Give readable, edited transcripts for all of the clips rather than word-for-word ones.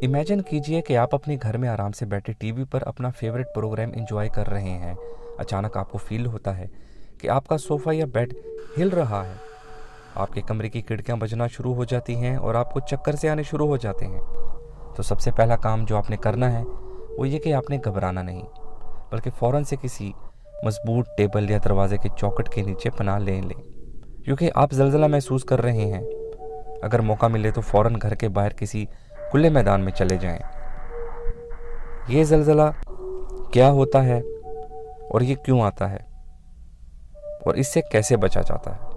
Imagine कीजिए कि आप अपने घर में आराम से बैठे टीवी पर अपना फेवरेट प्रोग्राम एंजॉय कर रहे हैं। अचानक आपको फील होता है कि आपका सोफ़ा या बेड हिल रहा है। आपके कमरे की खिड़कियां बजना शुरू हो जाती हैं और आपको चक्कर से आने शुरू हो जाते हैं। तो सबसे पहला काम जो आपने करना है वो ये कि आपने घबराना नहीं, बल्कि फ़ौरन से किसी मजबूत टेबल या दरवाजे के चौखट के नीचे पनाह ले लें, क्योंकि आप ज़लज़ला महसूस कर रहे हैं। अगर मौका मिले तो फ़ौरन घर के बाहर किसी खुले मैदान में चले जाएं। ये ज़लज़ला क्या होता है और ये क्यों आता है और इससे कैसे बचा जाता है?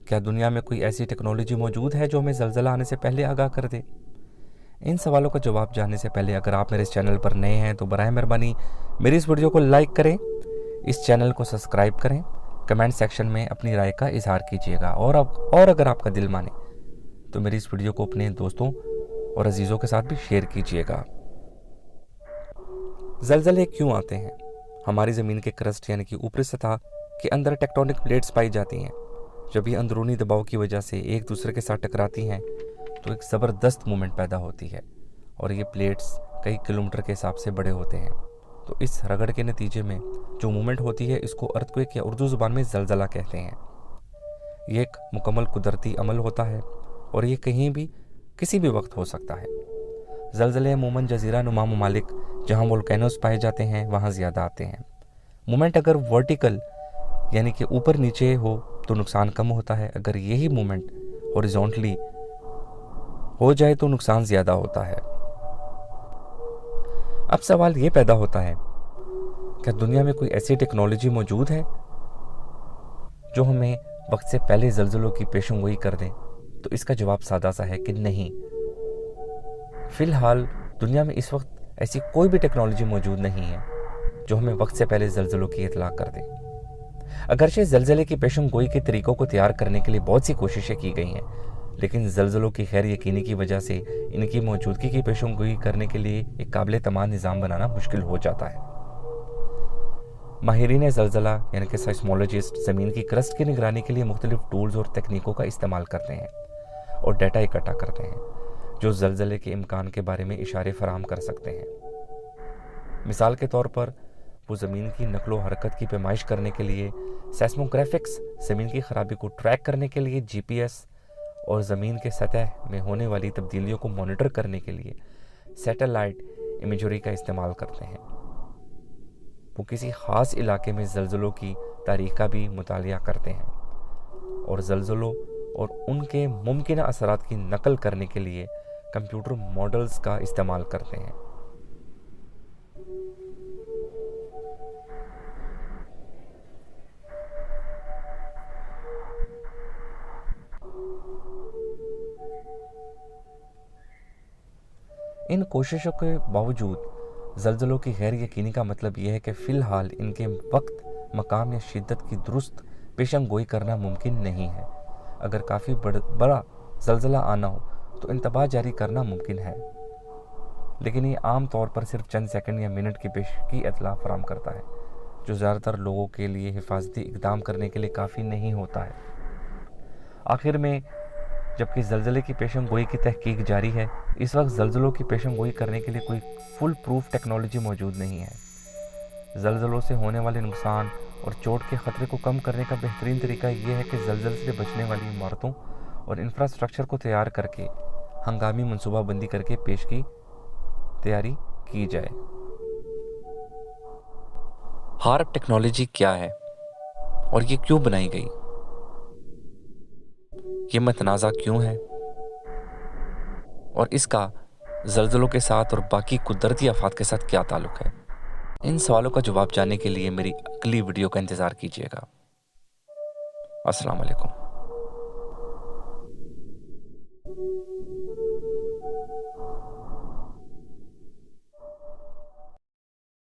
क्या दुनिया में कोई ऐसी टेक्नोलॉजी मौजूद है जो हमें ज़लज़ला आने से पहले आगाह कर दे? इन सवालों का जवाब जानने से पहले अगर आप मेरे इस चैनल पर नए हैं तो बराए मेहरबानी मेरी इस वीडियो को लाइक करें, इस चैनल को सब्सक्राइब करें, कमेंट सेक्शन में अपनी राय का इजहार कीजिएगा और अगर आपका दिल माने तो मेरी इस वीडियो को अपने दोस्तों और अजीज़ों के साथ भी शेयर कीजिएगा। ज़लज़ले क्यों आते हैं? हमारी ज़मीन के क्रस्ट यानी कि ऊपरी सतह के अंदर टेक्टोनिक प्लेट्स पाई जाती हैं। जब ये अंदरूनी दबाव की वजह से एक दूसरे के साथ टकराती हैं तो एक ज़बरदस्त मूवमेंट पैदा होती है और ये प्लेट्स कई किलोमीटर के हिसाब से बड़े होते हैं। तो इस रगड़ के नतीजे में जो मूवमेंट होती है इसको अर्थक्वेक या उर्दू ज़ुबान में ज़लज़ला कहते हैं। ये एक मुकम्मल कुदरती अमल होता है और ये कहीं भी किसी भी वक्त हो सकता है। ज़लज़ले अमूमन जज़ीरा नुमा ममालिक जहाँ वोल्केनोस पाए जाते हैं वहाँ ज़्यादा आते हैं। मूवमेंट अगर वर्टिकल यानी कि ऊपर नीचे हो तो नुकसान कम होता है, अगर यही मूवमेंट हॉरिजॉन्टली हो जाए तो नुकसान ज़्यादा होता है। अब सवाल ये पैदा होता है, क्या दुनिया में कोई ऐसी टेक्नोलॉजी मौजूद है जो हमें वक्त से पहले ज़लज़लों की पेशेंगोई कर दें? तो इसका जवाब सादा सा है कि नहीं। फ़िलहाल दुनिया में इस वक्त ऐसी कोई भी टेक्नोलॉजी मौजूद नहीं है जो हमें वक्त से पहले ज़लज़लों की इत्तला कर दे। अगरचे ज़लज़ले की पेशेंगोई के तरीक़ों को तैयार करने के लिए बहुत सी कोशिशें की गई हैं, लेकिन ज़लज़लों की खैर यकीनी की वजह से इनकी मौजूदगी की पेशेंगोई करने के लिए एक काबिल तमाम निज़ाम बनाना मुश्किल हो जाता है। माहिरीन ज़लज़ला यानी कि साइस्मोलॉजिस्ट ज़मीन की क्रस्ट की निगरानी के लिए मुख्तलिफ टूल्स और तकनीकों का इस्तेमाल करते हैं और डाटा इकट्ठा करते हैं जो ज़लज़ले के इम्कान के बारे में इशारे फराहम कर सकते हैं। मिसाल के तौर पर वो ज़मीन की नकलो हरकत की पैमाइश करने के लिए सेस्मोग्राफिक्स, ज़मीन की ख़राबी को ट्रैक करने के लिए GPS और ज़मीन के सतह में होने वाली तब्दीलियों को मॉनिटर करने के लिए सैटेलाइट इमेजरी का इस्तेमाल करते हैं। वो किसी ख़ास इलाके में ज़लज़लों की तारीख़ का भी मुतालिया करते हैं और ज़लज़लों और उनके मुमकिना असरात की नकल करने के लिए कंप्यूटर मॉडल्स का इस्तेमाल करते हैं। इन कोशिशों के बावजूद ज़लज़लों की गैर यकीनी का मतलब यह है कि फ़िलहाल इनके वक्त, मकाम या शिद्दत की दुरुस्त पेशेंगोई करना मुमकिन नहीं है। अगर काफ़ी बड़ा ज़लज़ला आना हो तो इंतबाह जारी करना मुमकिन है, लेकिन ये आम तौर पर सिर्फ चंद सेकंड या मिनट की इत्तला फराहम करता है, जो ज़्यादातर लोगों के लिए हिफाजती इक़दाम करने के लिए काफ़ी नहीं होता है। आखिर में जबकि ज़लज़ले की पेशेंगोई की तहकीक जारी है, इस वक्त ज़लज़लों की पेशेंगोई करने के लिए कोई फुल प्रूफ टेक्नोलॉजी मौजूद नहीं है। ज़लज़लों से होने वाले नुकसान और चोट के ख़तरे को कम करने का बेहतरीन तरीका यह है कि ज़लज़ले से बचने वाली इमारतों और इंफ्रास्ट्रक्चर को तैयार करके हंगामी मनसूबाबंदी करके पेश की तैयारी की जाए। हार्प टेक्नोलॉजी क्या है और ये क्यों बनाई गई? ये मतनाज़ा क्यों है और इसका ज़लज़लों के साथ और बाकी कुदरती आफात के साथ क्या ताल्लुक़ है? इन सवालों का जवाब जानने के लिए मेरी अगली वीडियो का इंतज़ार कीजिएगा। अस्सलाम वालेकुम।